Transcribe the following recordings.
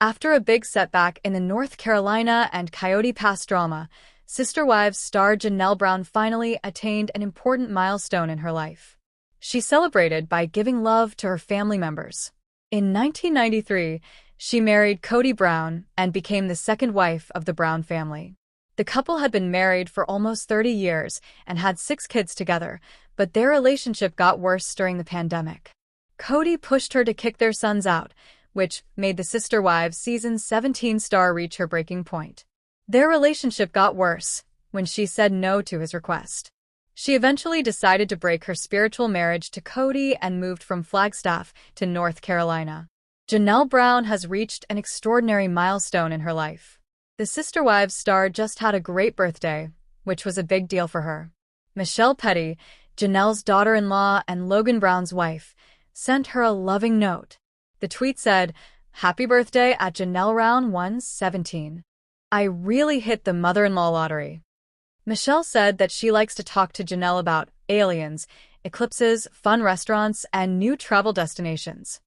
After a big setback in the North Carolina and Coyote Pass drama, Sister Wives star Janelle Brown finally attained an important milestone in her life. She celebrated by giving love to her family members. In 1993, she married Kody Brown and became the second wife of the Brown family. The couple had been married for almost 30 years and had 6 kids together, but their relationship got worse during the pandemic. Kody pushed her to kick their sons out, which made the Sister Wives season 17 star reach her breaking point. Their relationship got worse when she said no to his request. She eventually decided to break her spiritual marriage to Kody and moved from Flagstaff to North Carolina. Janelle Brown has reached an extraordinary milestone in her life. The Sister Wives star just had a great birthday, which was a big deal for her. Michelle Petty, Janelle's daughter-in-law and Logan Brown's wife, sent her a loving note. The tweet said, "Happy birthday at Janelle Brown 117. I really hit the mother-in-law lottery." Michelle said that she likes to talk to Janelle about aliens, eclipses, fun restaurants, and new travel destinations.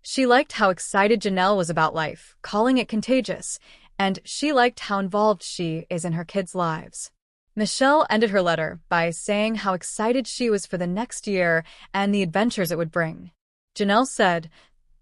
She liked how excited Janelle was about life, calling it contagious, and she liked how involved she is in her kids' lives. Michelle ended her letter by saying how excited she was for the next year and the adventures it would bring. Janelle said,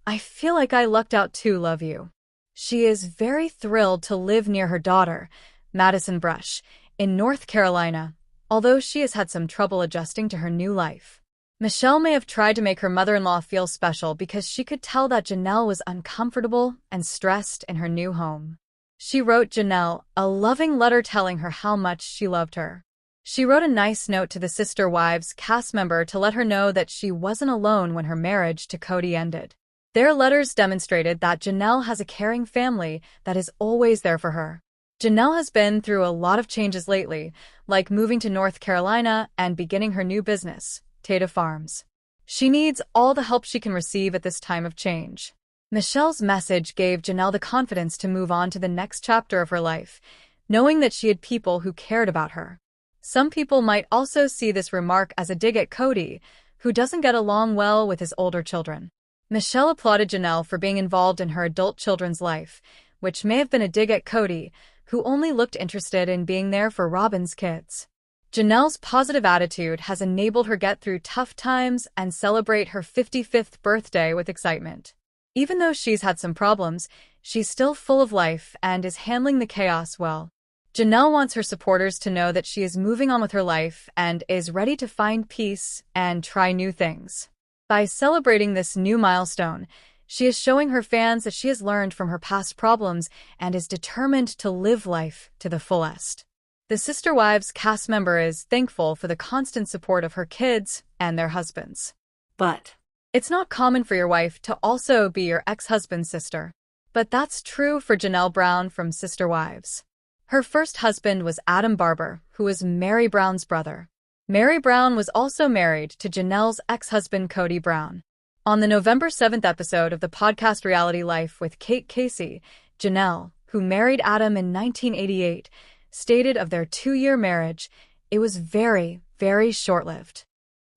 "I feel like I lucked out too, love you." She is very thrilled to live near her daughter, Madison Brush, in North Carolina, although she has had some trouble adjusting to her new life. Michelle may have tried to make her mother-in-law feel special because she could tell that Janelle was uncomfortable and stressed in her new home. She wrote Janelle a loving letter telling her how much she loved her. She wrote a nice note to the Sister Wives cast member to let her know that she wasn't alone when her marriage to Kody ended. Their letters demonstrated that Janelle has a caring family that is always there for her. Janelle has been through a lot of changes lately, like moving to North Carolina and beginning her new business, Tata Farms. She needs all the help she can receive at this time of change. Michelle's message gave Janelle the confidence to move on to the next chapter of her life, knowing that she had people who cared about her. Some people might also see this remark as a dig at Kody, who doesn't get along well with his older children. Michelle applauded Janelle for being involved in her adult children's life, which may have been a dig at Kody, who only looked interested in being there for Robyn's kids. Janelle's positive attitude has enabled her get through tough times and celebrate her 55th birthday with excitement. Even though she's had some problems, she's still full of life and is handling the chaos well. Janelle wants her supporters to know that she is moving on with her life and is ready to find peace and try new things. By celebrating this new milestone, she is showing her fans that she has learned from her past problems and is determined to live life to the fullest. The Sister Wives cast member is thankful for the constant support of her kids and their husbands. But it's not common for your wife to also be your ex-husband's sister. But that's true for Janelle Brown from Sister Wives. Her first husband was Adam Barber, who was Mary Brown's brother. Mary Brown was also married to Janelle's ex-husband Kody Brown. On the November 7th episode of the podcast Reality Life with Kate Casey, Janelle, who married Adam in 1988, stated of their 2-year marriage, "It was very, very short-lived.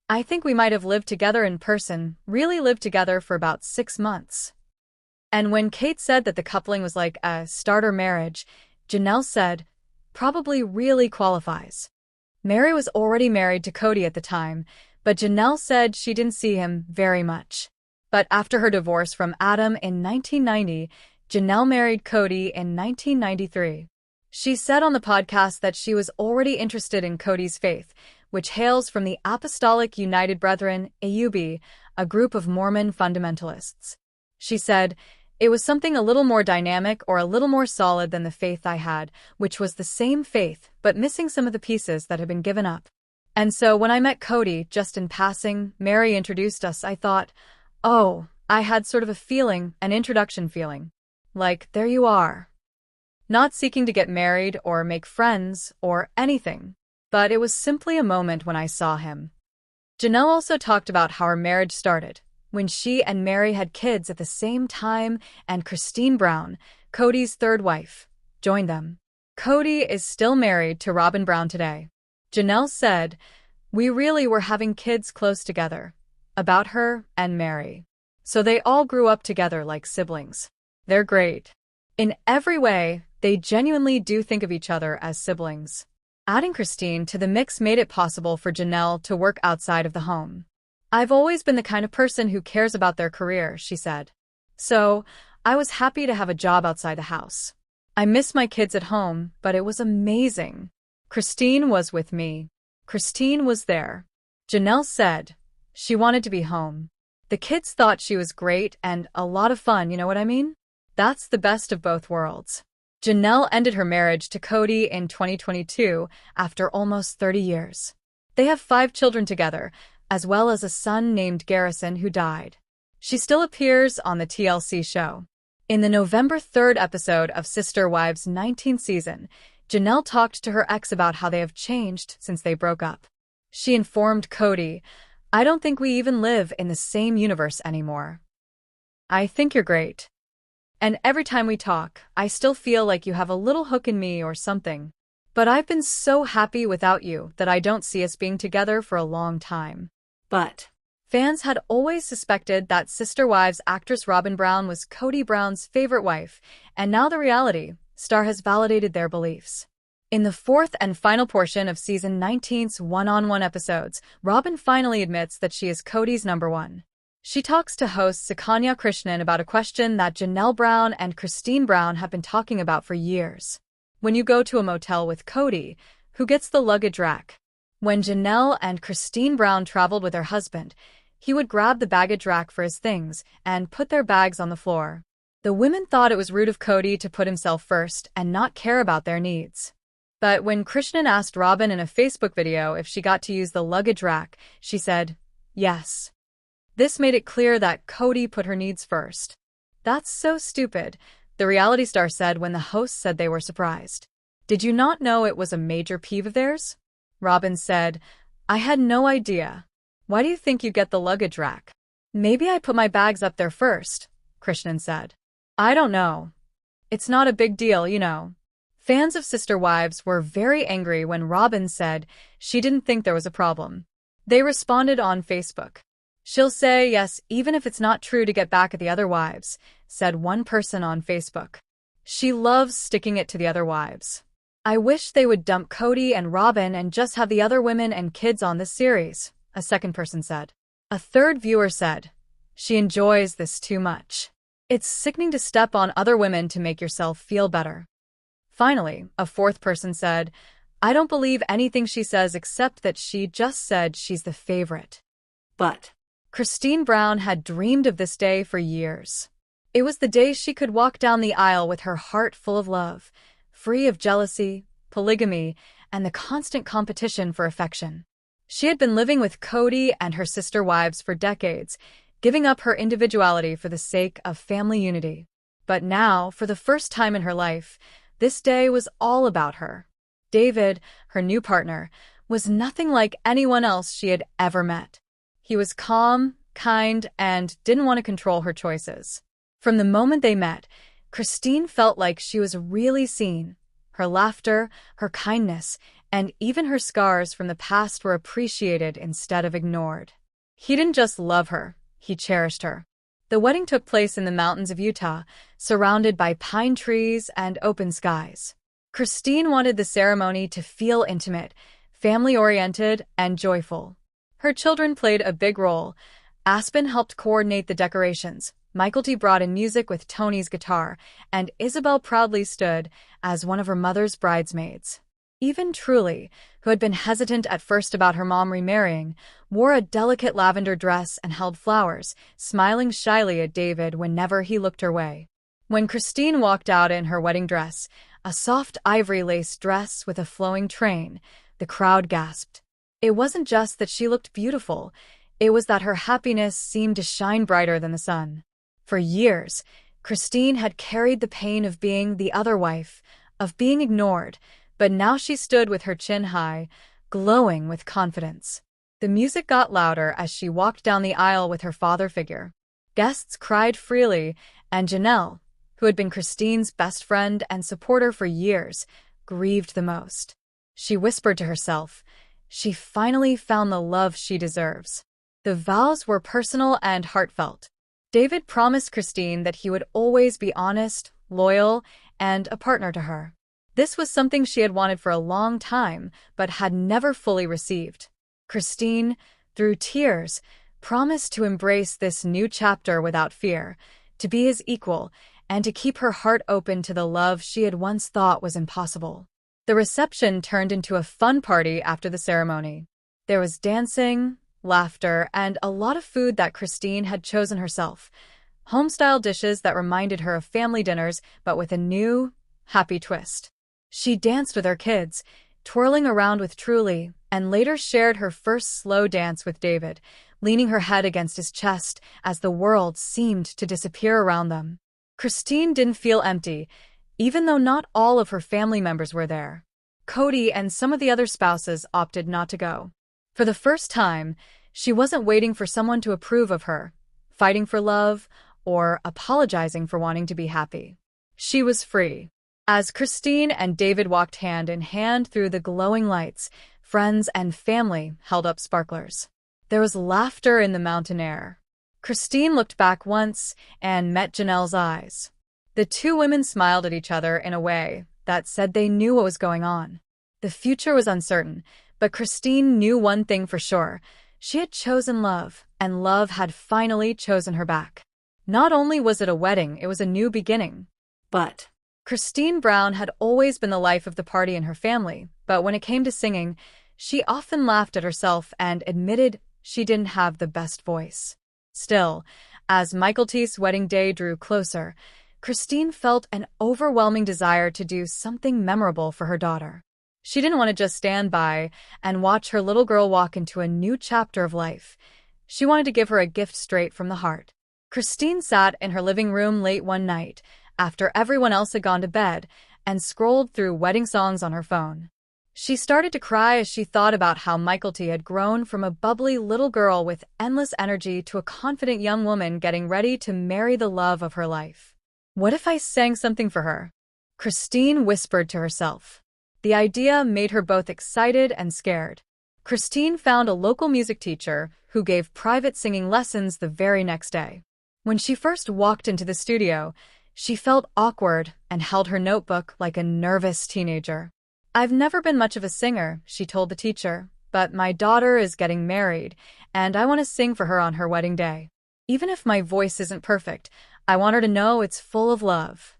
I think we might have lived together in person, really lived together for about 6 months." And when Kate said that the coupling was like a starter marriage, Janelle said, "Probably really qualifies." Mary was already married to Kody at the time, but Janelle said she didn't see him very much. But after her divorce from Adam in 1990, Janelle married Kody in 1993. She said on the podcast that she was already interested in Kody's faith, which hails from the Apostolic United Brethren, AUB, a group of Mormon fundamentalists. She said, "It was something a little more dynamic or a little more solid than the faith I had, which was the same faith, but missing some of the pieces that had been given up. And so when I met Kody, just in passing, Mary introduced us, I thought, oh, I had sort of a feeling, an introduction feeling. Like, there you are. Not seeking to get married or make friends or anything, but it was simply a moment when I saw him." Janelle also talked about how her marriage started when she and Mary had kids at the same time and Christine Brown, Kody's third wife, joined them. Kody is still married to Robyn Brown today. Janelle said, "We really were having kids close together, about her and Mary. So they all grew up together like siblings. They're great. In every way, they genuinely do think of each other as siblings. Adding Christine to the mix made it possible for Janelle to work outside of the home. I've always been the kind of person who cares about their career, she said. So, I was happy to have a job outside the house. I miss my kids at home, but it was amazing. Christine was with me. Christine was there. Janelle said she wanted to be home. The kids thought she was great and a lot of fun, you know what I mean? That's the best of both worlds. Janelle ended her marriage to Kody in 2022 after almost 30 years. They have 5 children together, as well as a son named Garrison who died. She still appears on the TLC show. In the November 3rd episode of Sister Wives' 19th season, Janelle talked to her ex about how they have changed since they broke up. She informed Kody, "I don't think we even live in the same universe anymore. I think you're great. And every time we talk, I still feel like you have a little hook in me or something. But I've been so happy without you that I don't see us being together for a long time." But fans had always suspected that Sister Wives actress Robyn Brown was Kody Brown's favorite wife, and now the reality star has validated their beliefs. In the 4th and final portion of season 19's one-on-one episodes, Robyn finally admits that she is Kody's number one. She talks to host Sukanya Krishnan about a question that Janelle Brown and Christine Brown have been talking about for years. When you go to a motel with Kody, who gets the luggage rack? When Janelle and Christine Brown traveled with her husband, he would grab the baggage rack for his things and put their bags on the floor. The women thought it was rude of Kody to put himself first and not care about their needs. But when Krishnan asked Robyn in a Facebook video if she got to use the luggage rack, she said, yes. This made it clear that Kody put her needs first. That's so stupid, the reality star said when the host said they were surprised. Did you not know it was a major peeve of theirs? Robyn said, I had no idea. Why do you think you get the luggage rack? Maybe I put my bags up there first, Krishnan said. I don't know. It's not a big deal, you know. Fans of Sister Wives were very angry when Robyn said she didn't think there was a problem. They responded on Facebook. She'll say yes even if it's not true to get back at the other wives, said one person on Facebook. She loves sticking it to the other wives. I wish they would dump Kody and Robyn and just have the other women and kids on this series, a second person said. A third viewer said, she enjoys this too much. It's sickening to step on other women to make yourself feel better. Finally, a fourth person said, I don't believe anything she says except that she just said she's the favorite. But Christine Brown had dreamed of this day for years. It was the day she could walk down the aisle with her heart full of love, free of jealousy, polygamy, and the constant competition for affection. She had been living with Kody and her sister wives for decades, giving up her individuality for the sake of family unity. But now, for the first time in her life, this day was all about her. David, her new partner, was nothing like anyone else she had ever met. He was calm, kind, and didn't want to control her choices. From the moment they met, Christine felt like she was really seen. Her laughter, her kindness, and even her scars from the past were appreciated instead of ignored. He didn't just love her, he cherished her. The wedding took place in the mountains of Utah, surrounded by pine trees and open skies. Christine wanted the ceremony to feel intimate, family-oriented, and joyful. Her children played a big role. Aspen helped coordinate the decorations, Michael T. brought in music with Tony's guitar, and Isabel proudly stood as one of her mother's bridesmaids. Even Truly, who had been hesitant at first about her mom remarrying, wore a delicate lavender dress and held flowers, smiling shyly at David whenever he looked her way. When Christine walked out in her wedding dress, a soft ivory lace dress with a flowing train, the crowd gasped. It wasn't just that she looked beautiful, it was that her happiness seemed to shine brighter than the sun. For years, Christine had carried the pain of being the other wife, of being ignored, but now she stood with her chin high, glowing with confidence. The music got louder as she walked down the aisle with her father figure. Guests cried freely, and Janelle, who had been Christine's best friend and supporter for years, grieved the most. She whispered to herself, she finally found the love she deserves. The vows were personal and heartfelt. David promised Christine that he would always be honest, loyal, and a partner to her. This was something she had wanted for a long time, but had never fully received. Christine, through tears, promised to embrace this new chapter without fear, to be his equal, and to keep her heart open to the love she had once thought was impossible. The reception turned into a fun party after the ceremony. There was dancing, laughter, and a lot of food that Christine had chosen herself. Home-style dishes that reminded her of family dinners, but with a new, happy twist. She danced with her kids, twirling around with Truly, and later shared her first slow dance with David, leaning her head against his chest as the world seemed to disappear around them. Christine didn't feel empty, even though not all of her family members were there. Kody and some of the other spouses opted not to go. For the first time, she wasn't waiting for someone to approve of her, fighting for love, or apologizing for wanting to be happy. She was free. As Christine and David walked hand in hand through the glowing lights, friends and family held up sparklers. There was laughter in the mountain air. Christine looked back once and met Janelle's eyes. The two women smiled at each other in a way that said they knew what was going on. The future was uncertain, but Christine knew one thing for sure. She had chosen love, and love had finally chosen her back. Not only was it a wedding, it was a new beginning. But Christine Brown had always been the life of the party in her family, but when it came to singing, she often laughed at herself and admitted she didn't have the best voice. Still, as Michael's wedding day drew closer, Christine felt an overwhelming desire to do something memorable for her daughter. She didn't want to just stand by and watch her little girl walk into a new chapter of life. She wanted to give her a gift straight from the heart. Christine sat in her living room late one night, after everyone else had gone to bed, and scrolled through wedding songs on her phone. She started to cry as she thought about how Michael had grown from a bubbly little girl with endless energy to a confident young woman getting ready to marry the love of her life. What if I sang something for her? Christine whispered to herself. The idea made her both excited and scared. Christine found a local music teacher who gave private singing lessons the very next day. When she first walked into the studio, she felt awkward and held her notebook like a nervous teenager. "I've never been much of a singer," she told the teacher, "but my daughter is getting married, and I want to sing for her on her wedding day. Even if my voice isn't perfect, I want her to know it's full of love."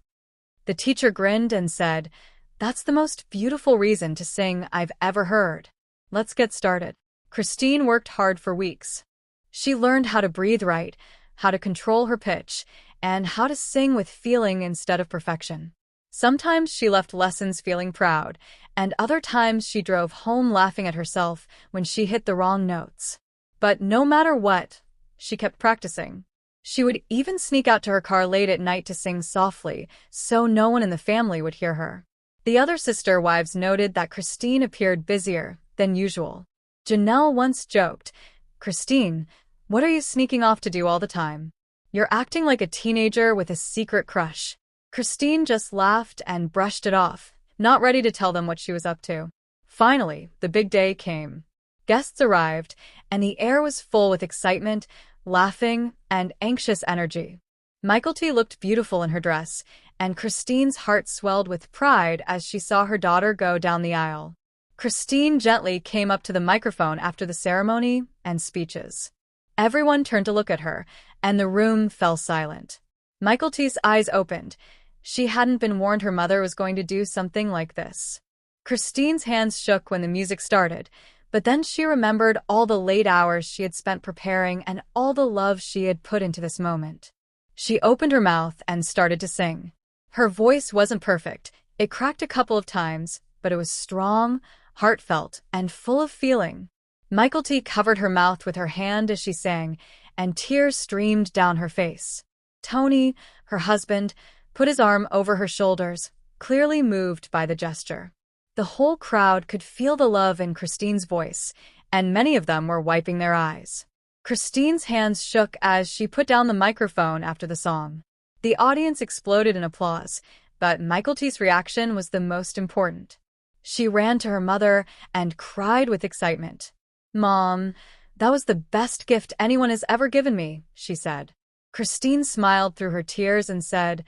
The teacher grinned and said, "That's the most beautiful reason to sing I've ever heard. Let's get started." Christine worked hard for weeks. She learned how to breathe right, how to control her pitch, and how to sing with feeling instead of perfection. Sometimes she left lessons feeling proud, and other times she drove home laughing at herself when she hit the wrong notes. But no matter what, she kept practicing. She would even sneak out to her car late at night to sing softly, so no one in the family would hear her. The other sister wives noted that Christine appeared busier than usual. Janelle once joked, "Christine, what are you sneaking off to do all the time? You're acting like a teenager with a secret crush." Christine just laughed and brushed it off, not ready to tell them what she was up to. Finally, the big day came. Guests arrived, and the air was full with excitement, laughing, and anxious energy. Michael looked beautiful in her dress, and Christine's heart swelled with pride as she saw her daughter go down the aisle. Christine gently came up to the microphone after the ceremony and speeches. Everyone turned to look at her, and the room fell silent. Michael's eyes opened. She hadn't been warned her mother was going to do something like this. Christine's hands shook when the music started, but then she remembered all the late hours she had spent preparing and all the love she had put into this moment. She opened her mouth and started to sing. Her voice wasn't perfect. It cracked a couple of times, but it was strong, heartfelt, and full of feeling. Michael covered her mouth with her hand as she sang, and tears streamed down her face. Tony, her husband, put his arm over her shoulders, clearly moved by the gesture. The whole crowd could feel the love in Christine's voice, and many of them were wiping their eyes. Christine's hands shook as she put down the microphone after the song. The audience exploded in applause, but Michael's reaction was the most important. She ran to her mother and cried with excitement. "Mom, that was the best gift anyone has ever given me," she said. Christine smiled through her tears and said,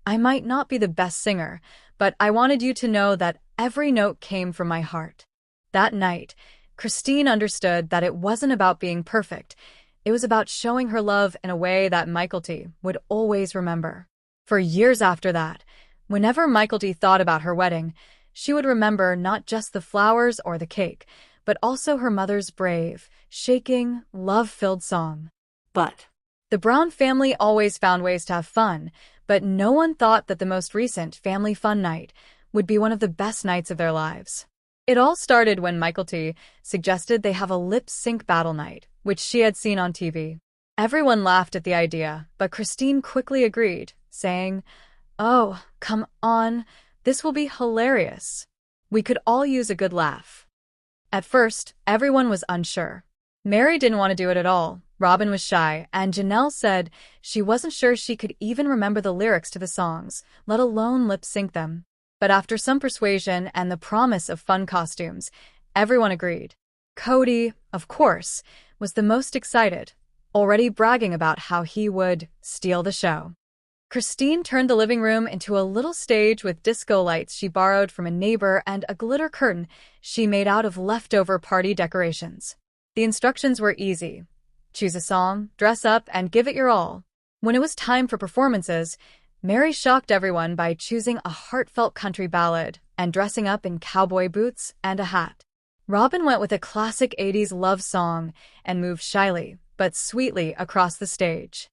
"I might not be the best singer, but I wanted you to know that every note came from my heart." That night, Christine understood that it wasn't about being perfect. It was about showing her love in a way that Kody would always remember. For years after that, whenever Kody thought about her wedding, she would remember not just the flowers or the cake, but also her mother's brave, shaking, love-filled song. But the Brown family always found ways to have fun, but no one thought that the most recent family fun night would be one of the best nights of their lives. It all started when Kody suggested they have a lip-sync battle night, which she had seen on TV. Everyone laughed at the idea, but Christine quickly agreed, saying, "Oh, come on, this will be hilarious. We could all use a good laugh." At first, everyone was unsure. Mary didn't want to do it at all. Robyn was shy, and Janelle said she wasn't sure she could even remember the lyrics to the songs, let alone lip-sync them. But after some persuasion and the promise of fun costumes, everyone agreed. Kody, of course, was the most excited, already bragging about how he would steal the show. Christine turned the living room into a little stage with disco lights she borrowed from a neighbor and a glitter curtain she made out of leftover party decorations. The instructions were easy. Choose a song, dress up, and give it your all. When it was time for performances, Mary shocked everyone by choosing a heartfelt country ballad and dressing up in cowboy boots and a hat. Robyn went with a classic 80s love song and moved shyly, but sweetly across the stage.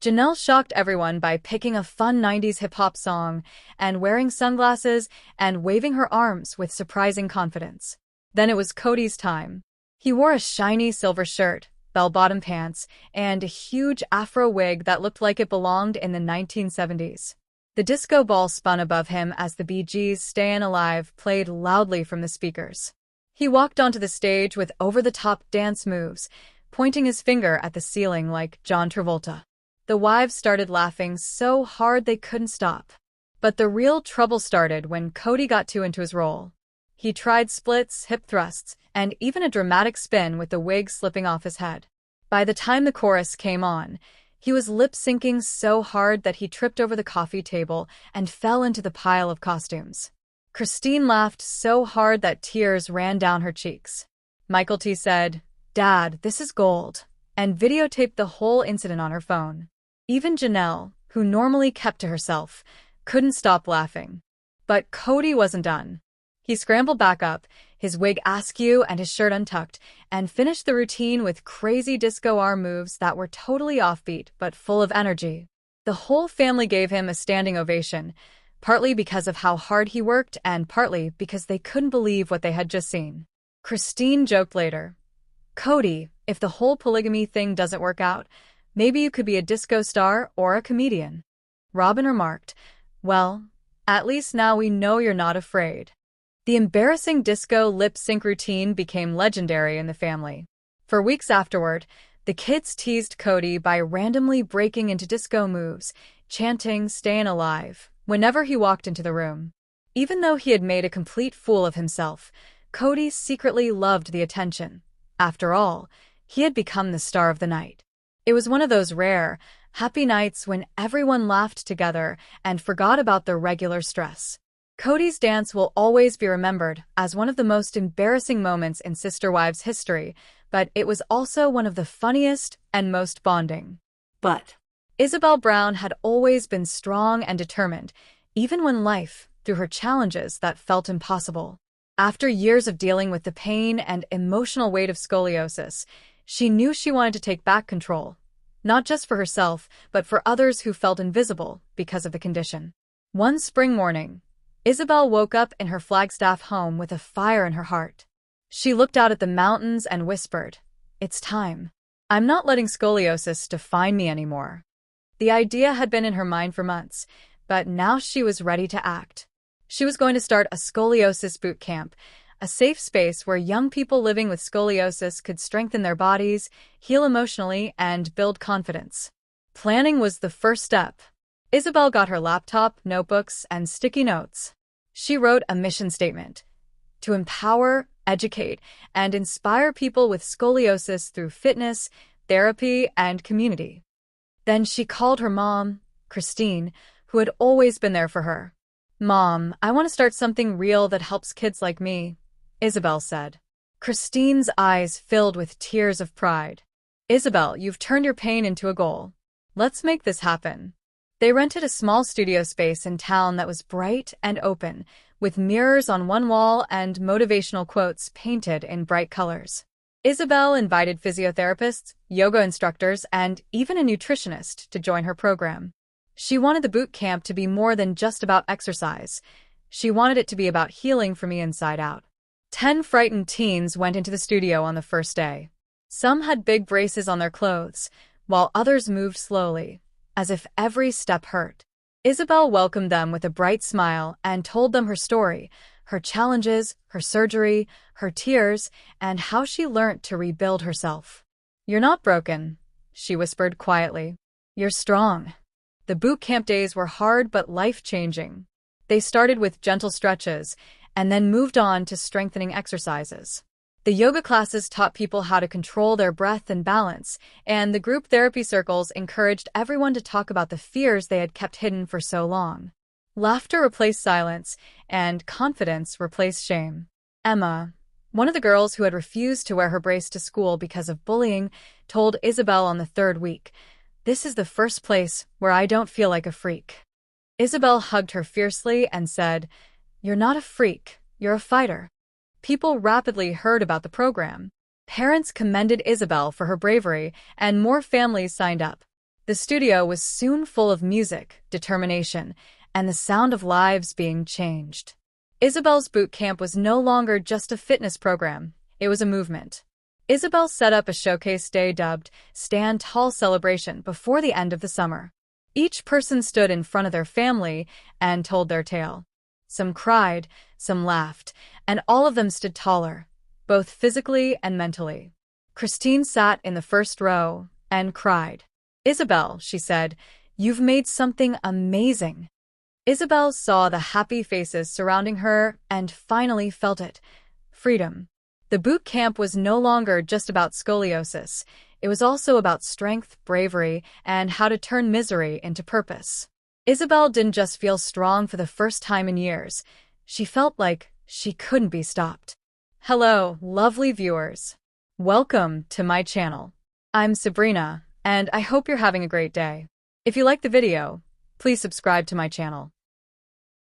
Janelle shocked everyone by picking a fun 90s hip-hop song and wearing sunglasses and waving her arms with surprising confidence. Then it was Kody's time. He wore a shiny silver shirt, bell-bottom pants, and a huge afro wig that looked like it belonged in the 1970s. The disco ball spun above him as the Bee Gees' "Stayin' Alive" played loudly from the speakers. He walked onto the stage with over-the-top dance moves, pointing his finger at the ceiling like John Travolta. The wives started laughing so hard they couldn't stop. But the real trouble started when Kody got too into his role. He tried splits, hip thrusts, and even a dramatic spin with the wig slipping off his head. By the time the chorus came on, he was lip-syncing so hard that he tripped over the coffee table and fell into the pile of costumes. Christine laughed so hard that tears ran down her cheeks. Kody said, "Dad, this is gold," and videotaped the whole incident on her phone. Even Janelle, who normally kept to herself, couldn't stop laughing. But Kody wasn't done. He scrambled back up, his wig askew and his shirt untucked, and finished the routine with crazy disco arm moves that were totally offbeat but full of energy. The whole family gave him a standing ovation, partly because of how hard he worked and partly because they couldn't believe what they had just seen. Christine joked later, "Kody, if the whole polygamy thing doesn't work out, maybe you could be a disco star or a comedian." Robyn remarked, "Well, at least now we know you're not afraid." The embarrassing disco lip-sync routine became legendary in the family. For weeks afterward, the kids teased Kody by randomly breaking into disco moves, chanting "Stayin' Alive" whenever he walked into the room. Even though he had made a complete fool of himself, Kody secretly loved the attention. After all, he had become the star of the night. It was one of those rare, happy nights when everyone laughed together and forgot about the regular stress. Kody's dance will always be remembered as one of the most embarrassing moments in Sister Wives history, but it was also one of the funniest and most bonding. But Isabel Brown had always been strong and determined, even when life threw her challenges that felt impossible. After years of dealing with the pain and emotional weight of scoliosis, she knew she wanted to take back control, not just for herself, but for others who felt invisible because of the condition. One spring morning, Isabel woke up in her Flagstaff home with a fire in her heart. She looked out at the mountains and whispered, "It's time. I'm not letting scoliosis define me anymore." The idea had been in her mind for months, but now she was ready to act. She was going to start a scoliosis boot camp, a safe space where young people living with scoliosis could strengthen their bodies, heal emotionally, and build confidence. Planning was the first step. Isabel got her laptop, notebooks, and sticky notes. She wrote a mission statement: to empower, educate, and inspire people with scoliosis through fitness, therapy, and community. Then she called her mom, Christine, who had always been there for her. "Mom, I want to start something real that helps kids like me," Isabel said. Christine's eyes filled with tears of pride. "Isabel, you've turned your pain into a goal. Let's make this happen." They rented a small studio space in town that was bright and open, with mirrors on one wall and motivational quotes painted in bright colors. Isabel invited physiotherapists, yoga instructors, and even a nutritionist to join her program. She wanted the boot camp to be more than just about exercise. She wanted it to be about healing from the inside out. 10 frightened teens went into the studio on the first day. Some had big braces on their clothes, while others moved slowly, as if every step hurt. Isabel welcomed them with a bright smile and told them her story, her challenges, her surgery, her tears, and how she learned to rebuild herself. "You're not broken," she whispered quietly. "You're strong." The boot camp days were hard but life-changing. They started with gentle stretches and then moved on to strengthening exercises. The yoga classes taught people how to control their breath and balance, and the group therapy circles encouraged everyone to talk about the fears they had kept hidden for so long. Laughter replaced silence, and confidence replaced shame. Emma, one of the girls who had refused to wear her brace to school because of bullying, told Isabel on the third week, "This is the first place where I don't feel like a freak." Isabel hugged her fiercely and said, "You're not a freak, you're a fighter." People rapidly heard about the program. Parents commended Isabel for her bravery, and more families signed up. The studio was soon full of music, determination, and the sound of lives being changed. Isabel's boot camp was no longer just a fitness program, it was a movement. Isabel set up a showcase day dubbed Stand Tall Celebration before the end of the summer. Each person stood in front of their family and told their tale. Some cried, some laughed, and all of them stood taller, both physically and mentally. Christine sat in the first row and cried. "Isabel," she said, "you've made something amazing." Isabel saw the happy faces surrounding her and finally felt it. Freedom. The boot camp was no longer just about scoliosis. It was also about strength, bravery, and how to turn misery into purpose. Isabel didn't just feel strong for the first time in years. She felt like she couldn't be stopped. Hello, lovely viewers. Welcome to my channel. I'm Sabrina, and I hope you're having a great day. If you like the video, please subscribe to my channel.